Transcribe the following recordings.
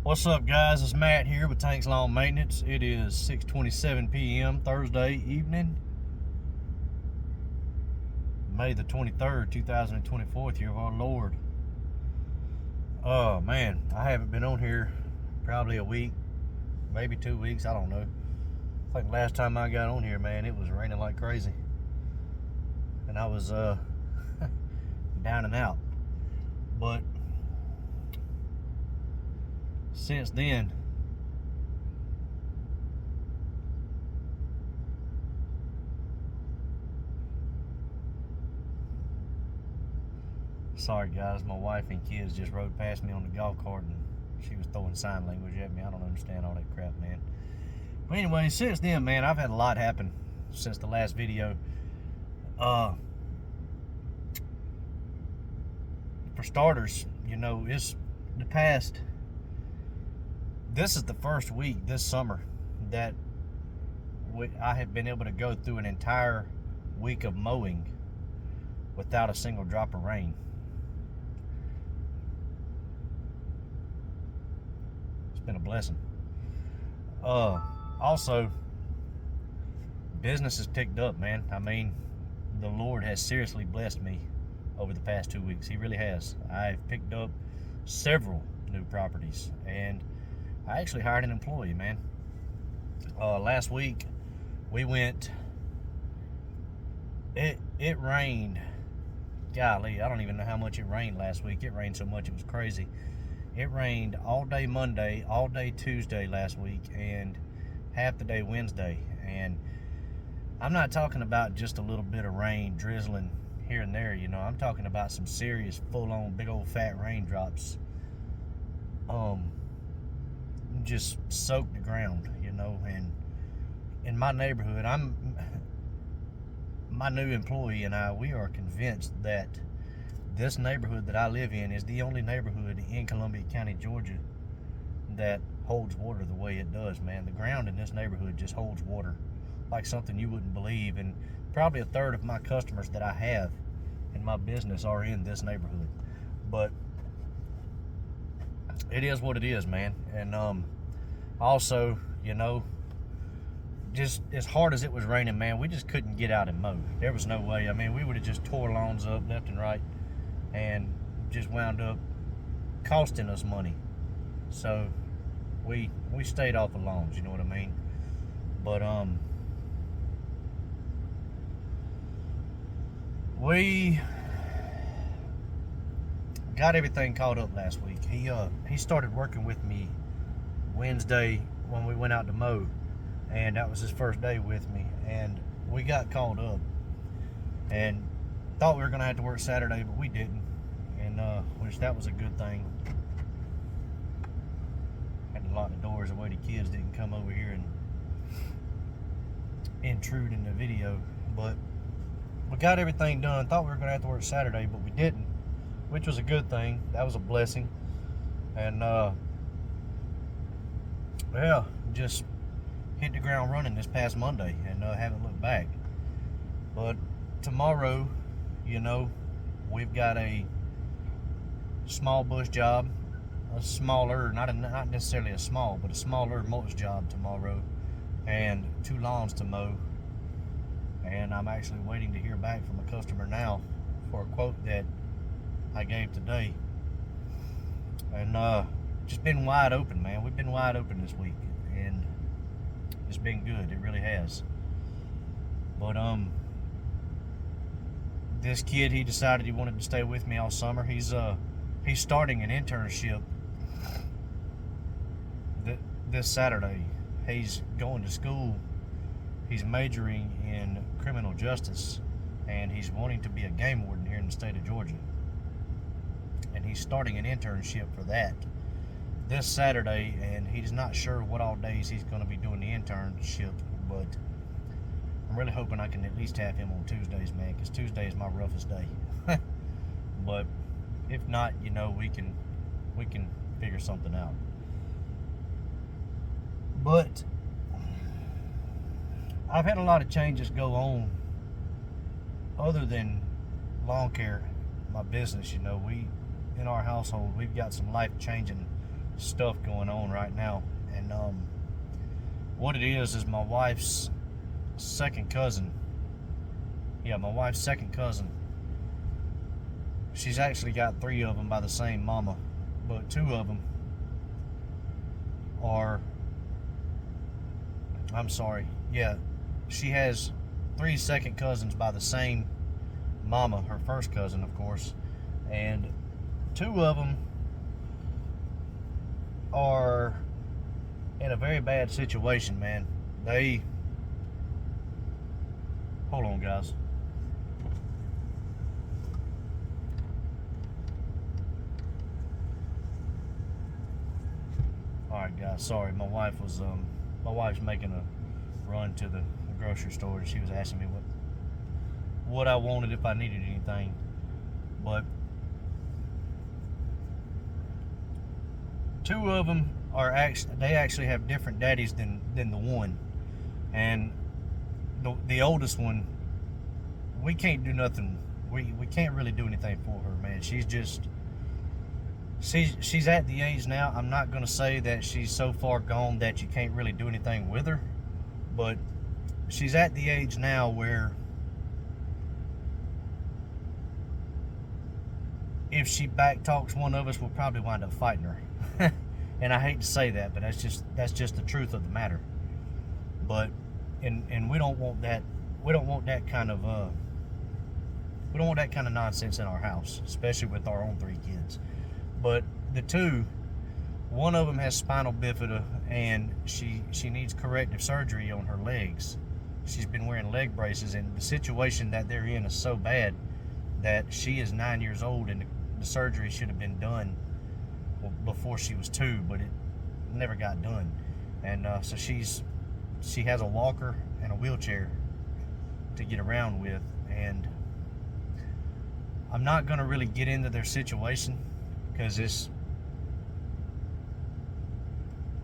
What's up, guys? It's Matt here with Tanks Lawn Maintenance. It is 6:27 p.m. Thursday evening, May the 23rd, 2024, year of our Lord. Oh man, I haven't been on here probably a week, maybe 2 weeks. I don't know. I think last time I got on here, man, it was raining like crazy, and I was down and out. But since then, sorry guys, my wife and kids just rode past me on the golf cart and she was throwing sign language at me. I don't understand all that crap, man. But anyway, since then, man, I've had a lot happen since the last video. For starters, you know, this is the first week this summer that I have been able to go through an entire week of mowing without a single drop of rain. It's been a blessing. Also, business has picked up, man. I mean, the Lord has seriously blessed me over the past 2 weeks. He really has. I've picked up several new properties, and I actually hired an employee, man. Last week we went. It rained. Golly, I don't even know how much it rained last week. It rained so much it was crazy. It rained all day Monday, all day Tuesday last week, and half the day Wednesday. And I'm not talking about just a little bit of rain drizzling here and there, you know. I'm talking about some serious, full-on, big old fat raindrops. Just soaked the ground, you know. And in my neighborhood, my new employee and we are convinced that this neighborhood that I live in is the only neighborhood in Columbia County, Georgia, that holds water the way it does, man. The ground in this neighborhood just holds water like something you wouldn't believe. And probably a third of my customers that I have in my business are in this neighborhood. But it is what it is, man. And also, you know, just as hard as it was raining, man, we just couldn't get out and mow. There was no way. I mean, we would have just tore lawns up left and right and just wound up costing us money. So we stayed off the lawns, you know what I mean? But we got everything caught up last week. He started working with me Wednesday when we went out to mow, and that was his first day with me, and we got caught up and thought we were gonna have to work Saturday, but we didn't, and which that was a good thing. Had to lock the doors the way the kids didn't come over here and intrude in the video. But we got everything done. Thought we were gonna have to work Saturday, but we didn't, which was a good thing. That was a blessing. And yeah, just hit the ground running this past Monday and haven't looked back. But tomorrow, you know, we've got a small bush job, a smaller, not necessarily a small, but a smaller mulch job tomorrow, and 2 lawns to mow. And I'm actually waiting to hear back from a customer now for a quote that I gave today. And just been wide open, man. We've been wide open this week, and it's been good. It really has. But this kid, he decided he wanted to stay with me all summer. He's starting an internship this Saturday. He's going to school. He's majoring in criminal justice, and he's wanting to be a game warden here in the state of Georgia. And he's starting an internship for that this Saturday, and he's not sure what all days he's going to be doing the internship, but I'm really hoping I can at least have him on Tuesdays, man, because Tuesday is my roughest day. But if not, you know, we can figure something out. But I've had a lot of changes go on other than lawn care, my business. You know, in our household, we've got some life-changing stuff going on right now. And what it is my wife's second cousin. Yeah, my wife's second cousin. She's actually got 3 of them by the same mama, but 2 of them are, I'm sorry, yeah, she has 3 second cousins by the same mama, her first cousin, of course, and 2 of them are in a very bad situation, man. Hold on, guys. Alright, guys, sorry, my wife's making a run to the grocery store, and she was asking me what I wanted, if I needed anything. But 2 of them are actually have different daddies than the one, and the oldest one, we can't do nothing. We can't really do anything for her, man. She's at the age now. I'm not gonna say that she's so far gone that you can't really do anything with her, but she's at the age now where if she back talks one of us, we'll probably wind up fighting her. And I hate to say that, but that's just the truth of the matter. But and we don't want that kind of nonsense in our house, especially with our own 3 kids. But the 2, one of them has spinal bifida, and she needs corrective surgery on her legs. She's been wearing leg braces, and the situation that they're in is so bad that she is 9 years old, and the surgery should have been done before she was 2, but it never got done. And so she has a walker and a wheelchair to get around with, and I'm not going to really get into their situation because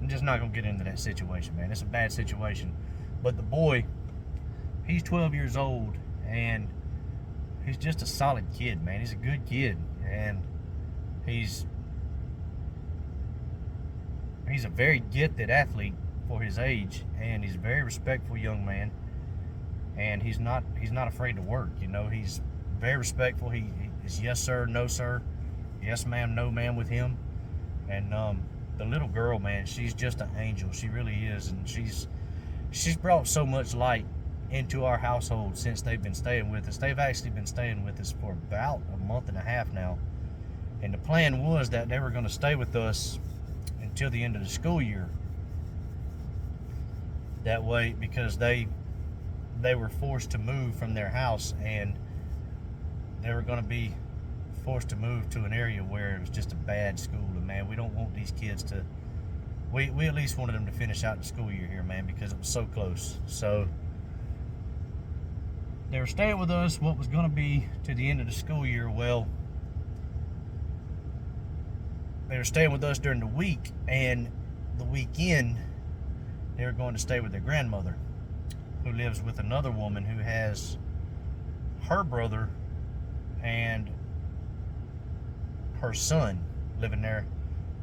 I'm just not going to get into that situation, man. It's a bad situation. But the boy, he's 12 years old, and he's just a solid kid, man. He's a good kid, and he's a very gifted athlete for his age, and he's a very respectful young man, and he's not afraid to work. You know, he's very respectful. He is yes sir, no sir, yes ma'am, no ma'am with him. And the little girl, man, she's just an angel. She really is, and she's brought so much light into our household since they've been staying with us. They've actually been staying with us for about a month and a half now, and the plan was that they were going to stay with us until the end of the school year. That way, because they were forced to move from their house, and they were going to be forced to move to an area where it was just a bad school. And man, we don't want these kids to, we at least wanted them to finish out the school year here, man, because it was so close. So they were staying with us what was going to be to the end of the school year. Well, they were staying with us during the week, and the weekend they were going to stay with their grandmother, who lives with another woman who has her brother and her son living there.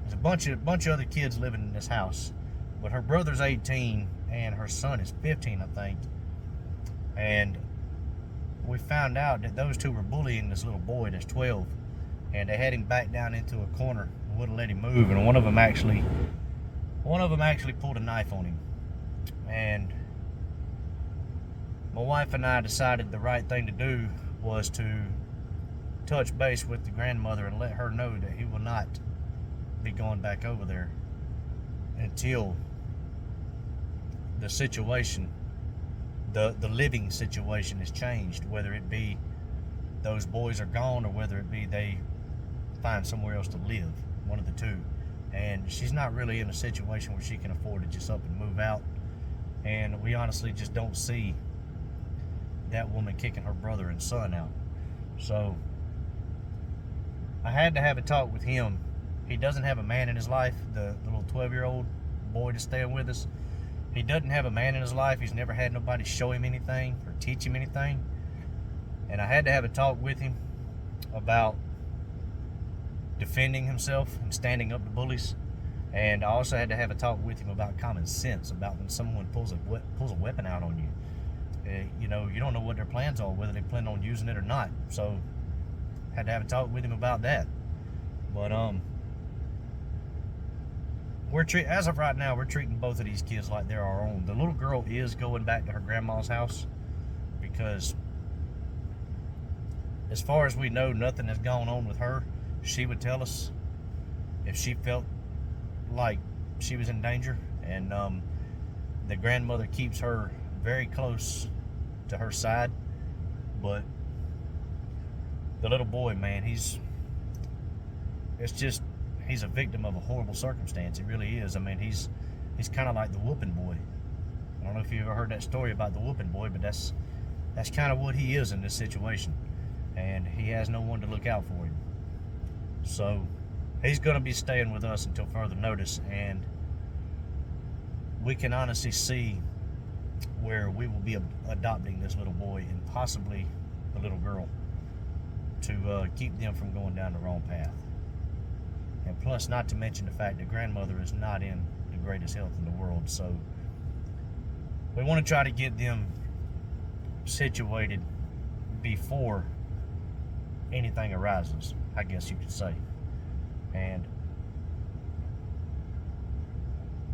There's a bunch of other kids living in this house, but her brother's 18 and her son is 15, I think. And we found out that those 2 were bullying this little boy that's 12, and they had him back down into a corner and wouldn't let him move. And one of them actually pulled a knife on him. And my wife and I decided the right thing to do was to touch base with the grandmother and let her know that he will not be going back over there until the situation, the living situation, is changed, whether it be those boys are gone or whether it be they find somewhere else to live, one of the 2. And she's not really in a situation where she can afford to just up and move out, and we honestly just don't see that woman kicking her brother and son out. So I had to have a talk with him. He doesn't have a man in his life, the little 12-year-old boy that's staying with us. He doesn't have a man in his life. He's never had nobody show him anything or teach him anything. And I had to have a talk with him about defending himself and standing up to bullies. And I also had to have a talk with him about common sense, about when someone pulls a weapon out on you. You know, you don't know what their plans are, whether they plan on using it or not. So, had to have a talk with him about that. But as of right now, we're treating both of these kids like they're our own. The little girl is going back to her grandma's house because, as far as we know, nothing has gone on with her. She would tell us if she felt like she was in danger, and the grandmother keeps her very close to her side. But the little boy, man, he's a victim of a horrible circumstance. It really is. I mean, he's kind of like the whooping boy. I don't know if you ever heard that story about the whooping boy, but that's kind of what he is in this situation, and he has no one to look out for him. So he's going to be staying with us until further notice, and we can honestly see where we will be adopting this little boy and possibly the little girl to keep them from going down the wrong path. And plus, not to mention the fact that grandmother is not in the greatest health in the world, so we want to try to get them situated before anything arises, I guess you could say. And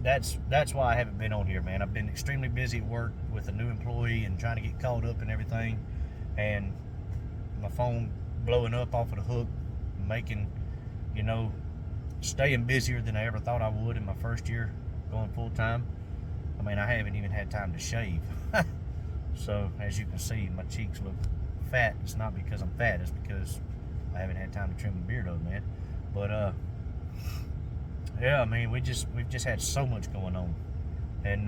that's why I haven't been on here, man. I've been extremely busy at work with a new employee and trying to get caught up and everything, and my phone blowing up off of the hook, making, you know, staying busier than I ever thought I would in my first year going full time. I mean, I haven't even had time to shave. So as you can see, my cheeks look fat. It's not because I'm fat, it's because I haven't had time to trim my beard up, man. But yeah, I mean, we've just had so much going on, and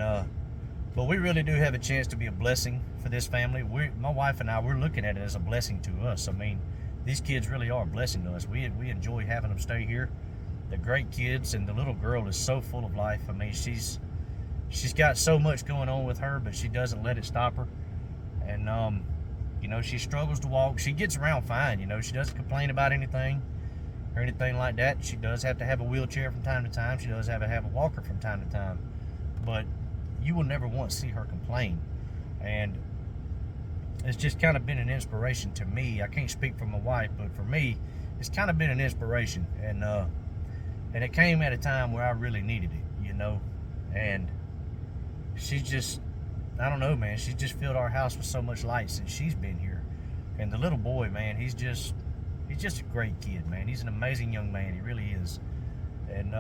but we really do have a chance to be a blessing for this family. My wife and I, we're looking at it as a blessing to us. I mean, these kids really are a blessing to us. We enjoy having them stay here. They're great kids, and the little girl is so full of life. I mean, she's got so much going on with her, but she doesn't let it stop her. And you know, she struggles to walk. She gets around fine. You know, she doesn't complain about anything or anything like that. She does have to have a wheelchair from time to time. She does have to have a walker from time to time. But you will never once see her complain. And it's just kind of been an inspiration to me. I can't speak for my wife, but for me, it's kind of been an inspiration. And it came at a time where I really needed it, you know. And she's just, I don't know, man, she's just filled our house with so much light since she's been here. And the little boy, man, he's just a great kid, man. He's an amazing young man. He really is. And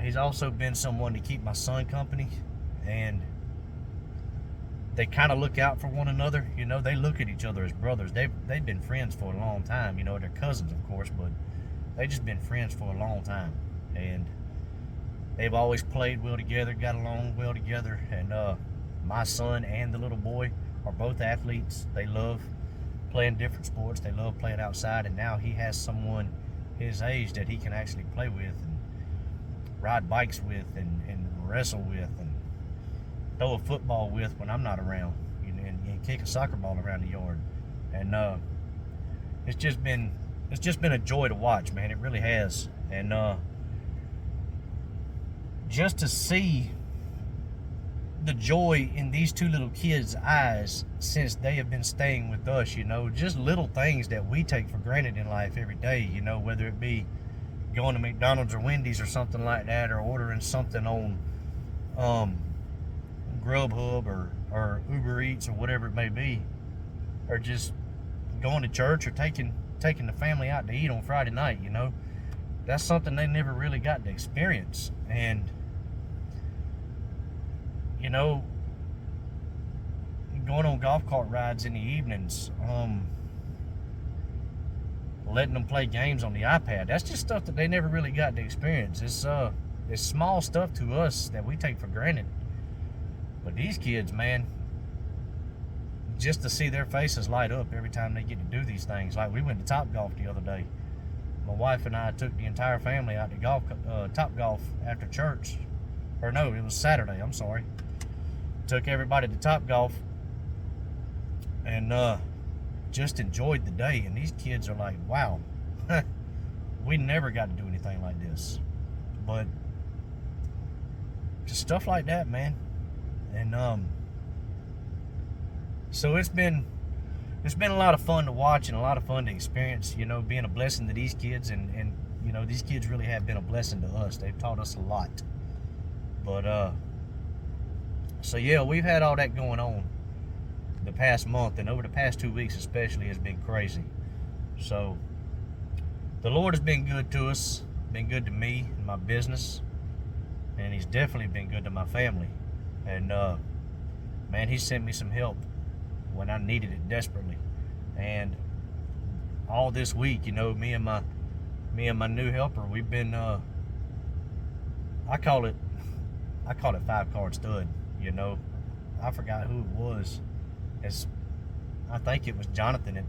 he's also been someone to keep my son company. And they kind of look out for one another. You know, they look at each other as brothers. They've been friends for a long time. You know, they're cousins, of course, but they've just been friends for a long time. And they've always played well together, got along well together. And my son and the little boy are both athletes. They love playing different sports. They love playing outside, and now he has someone his age that he can actually play with and ride bikes with and wrestle with and throw a football with when I'm not around, and kick a soccer ball around the yard. And it's just been a joy to watch, man. It really has. And just to see the joy in these two little kids' eyes since they have been staying with us, you know, just little things that we take for granted in life every day, you know, whether it be going to McDonald's or Wendy's or something like that, or ordering something on Grubhub or Uber Eats or whatever it may be, or just going to church or taking the family out to eat on Friday night, you know. That's something they never really got to experience. And you know, going on golf cart rides in the evenings, letting them play games on the iPad, that's just stuff that they never really got to experience. It's small stuff to us that we take for granted. But these kids, man, just to see their faces light up every time they get to do these things. Like, we went to Topgolf the other day. My wife and I took the entire family out to Topgolf after church. Or no, it was Saturday, I'm sorry. Took everybody to Topgolf and just enjoyed the day. And these kids are like, wow, we never got to do anything like this. But just stuff like that, man. And so it's been a lot of fun to watch and a lot of fun to experience, you know, being a blessing to these kids. And you know, these kids really have been a blessing to us. They've taught us a lot. But so yeah, we've had all that going on the past month, and over the past 2 weeks especially has been crazy. So the Lord has been good to us, been good to me and my business, and he's definitely been good to my family. And man, he sent me some help when I needed it desperately. And all this week, you know, me and my new helper, we've been I call it 5-card stud. You know, I forgot who it was. I think it was Jonathan at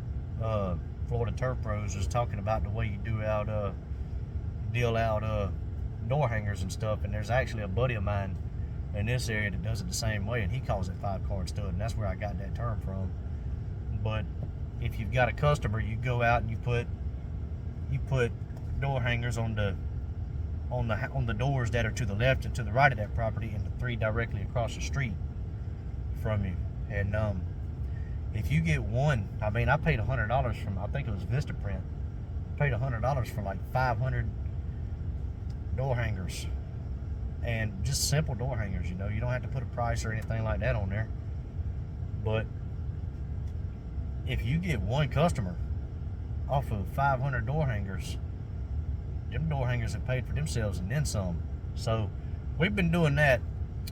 Florida Turf Pros was talking about the way you deal out door hangers and stuff. And there's actually a buddy of mine in this area that does it the same way, and he calls it 5-card stud, and that's where I got that term from. But if you've got a customer, you go out and you put door hangers on the doors that are to the left and to the right of that property, and the 3 directly across the street from you. And if you get one, I mean, I paid $100 from, I think it was Vistaprint. I paid $100 for like 500 door hangers, and just simple door hangers. You know, you don't have to put a price or anything like that on there. But if you get one customer off of 500 door hangers, them door hangers have paid for themselves and then some. So we've been doing that,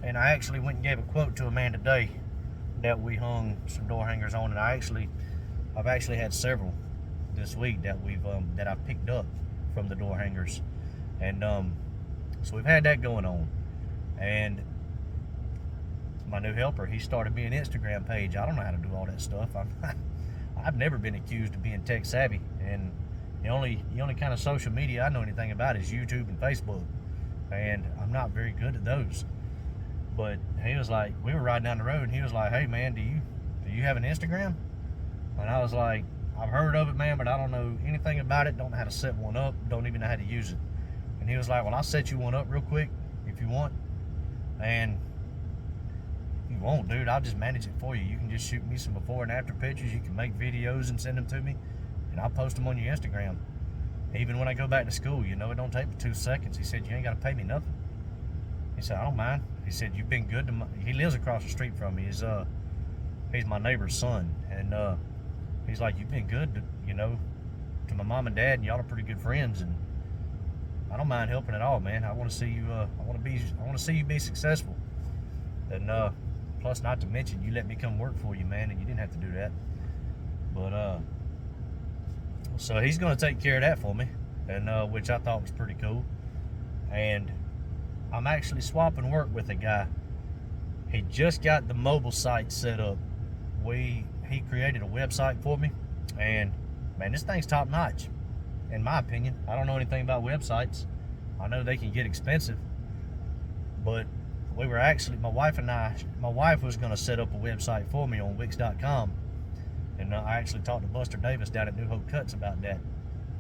and I actually went and gave a quote to a man today that we hung some door hangers on, and I've actually had several this week that I've picked up from the door hangers. And so we've had that going on. And my new helper, he started me an Instagram page. I don't know how to do all that stuff. I've never been accused of being tech savvy, and the only kind of social media I know anything about is YouTube and Facebook, and I'm not very good at those. But he was like, we were riding down the road, and he was like, hey man, do you have an Instagram? And I was like, I've heard of it, man, but I don't know anything about it, don't know how to set one up, don't even know how to use it. And he was like, well, I'll set you one up real quick if you want. And if you won't, dude, I'll just manage it for you. You can just shoot me some before and after pictures. You can make videos and send them to me, and I'll post them on your Instagram. Even when I go back to school, you know, it don't take me 2 seconds. He said, you ain't got to pay me nothing. He said, I don't mind. He said, you've been good to me. He lives across the street from me. He's my neighbor's son. And he's like, you've been good to, you know, to my mom and dad, and y'all are pretty good friends, and I don't mind helping at all, man. I want to see you I want to see you be successful. And plus, not to mention, you let me come work for you, man, and you didn't have to do that. But so he's going to take care of that for me, and which I thought was pretty cool. And I'm actually swapping work with a guy. He just got the mobile site set up. He created a website for me, and man, this thing's top notch, in my opinion. I don't know anything about websites. I know they can get expensive, but we were actually, my wife was going to set up a website for me on Wix.com, and I actually talked to Buster Davis down at New Hope Cuts about that,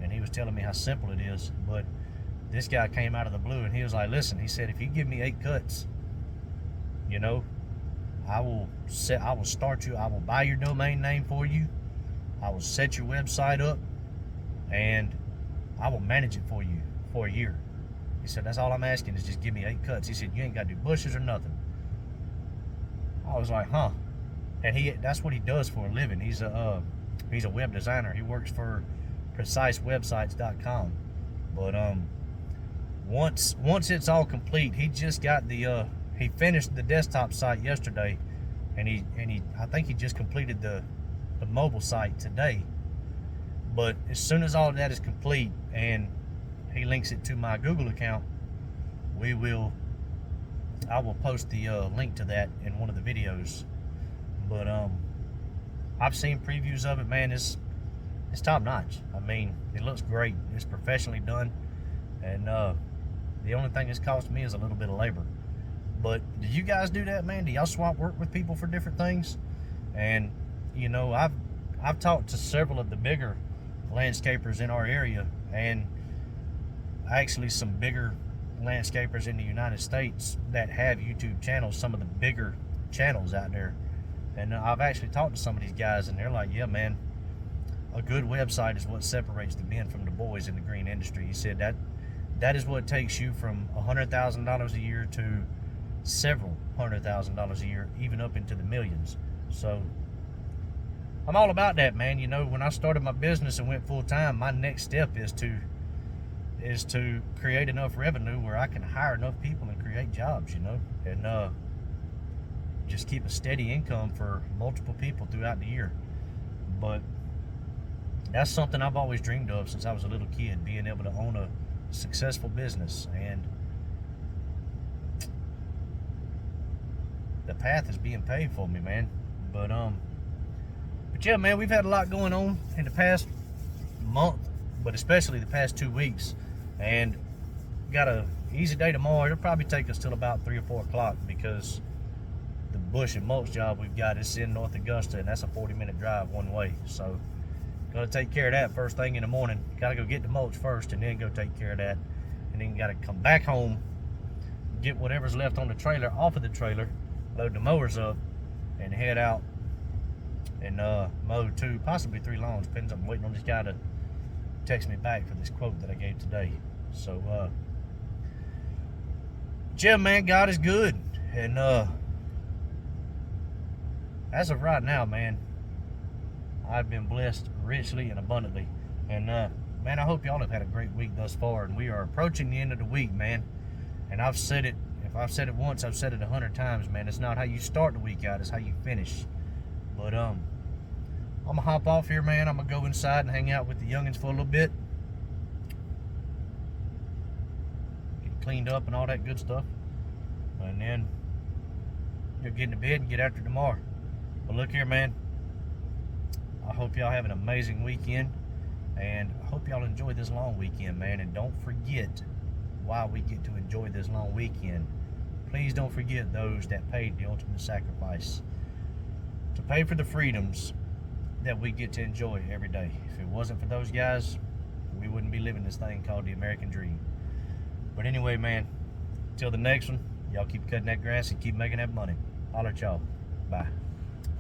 and he was telling me how simple it is. But this guy came out of the blue, and he was like, listen, he said, if you give me 8 cuts, you know, I will buy your domain name for you, I will set your website up, and I will manage it for you for a year. He said, that's all I'm asking is just give me 8 cuts. He said, you ain't got to do bushes or nothing. I was like, huh. And that's what he does for a living. He's a web designer. He works for precisewebsites.com. But once it's all complete, he just got he finished the desktop site yesterday, and I think he just completed the mobile site today. But as soon as all of that is complete and he links it to my Google account, I will post the link to that in one of the videos. But I've seen previews of it, man. It's top notch. I mean, it looks great. It's professionally done, and the only thing it's cost me is a little bit of labor. But do you guys do that, man? Do y'all swap work with people for different things? And you know, I've talked to several of the bigger landscapers in our area, and actually some bigger landscapers in the United States that have YouTube channels, some of the bigger channels out there. And I've actually talked to some of these guys, and they're like, yeah, man, a good website is what separates the men from the boys in the green industry. He said that is what takes you from $100,000 a year to several $100,000 a year, even up into the millions. So I'm all about that, man. You know, when I started my business and went full time, my next step is to create enough revenue where I can hire enough people and create jobs, you know, and just keep a steady income for multiple people throughout the year. But that's something I've always dreamed of since I was a little kid, being able to own a successful business. And the path is being paved for me, man. But yeah, man, we've had a lot going on in the past month, but especially the past 2 weeks, and got a easy day tomorrow. It'll probably take us till about 3 or 4 o'clock, because the bush and mulch job we've got is in North Augusta, and that's a 40-minute drive one way. So gotta take care of that first thing in the morning. Gotta go get the mulch first, and then go take care of that, and then gotta come back home, get whatever's left on the trailer off of the trailer, load the mowers up, and head out and mow 2, possibly 3 lawns. Depends. I'm waiting on this guy to text me back for this quote that I gave today. So yeah, man, God is good, and as of right now, man, I've been blessed richly and abundantly. And man, I hope y'all have had a great week thus far, and we are approaching the end of the week, man. And I've said it, if I've said it once, I've said it 100 times, man. It's not how you start the week out, it's how you finish. But I'm gonna hop off here, man. I'm gonna go inside and hang out with the youngins for a little bit, get cleaned up and all that good stuff, and then you'll get into bed and get after tomorrow. But look here, man, I hope y'all have an amazing weekend, and I hope y'all enjoy this long weekend, man. And don't forget, while we get to enjoy this long weekend, please don't forget those that paid the ultimate sacrifice to pay for the freedoms that we get to enjoy every day. If it wasn't for those guys, we wouldn't be living this thing called the American dream. But anyway, man, till the next one, y'all keep cutting that grass and keep making that money. Holler at y'all. Bye.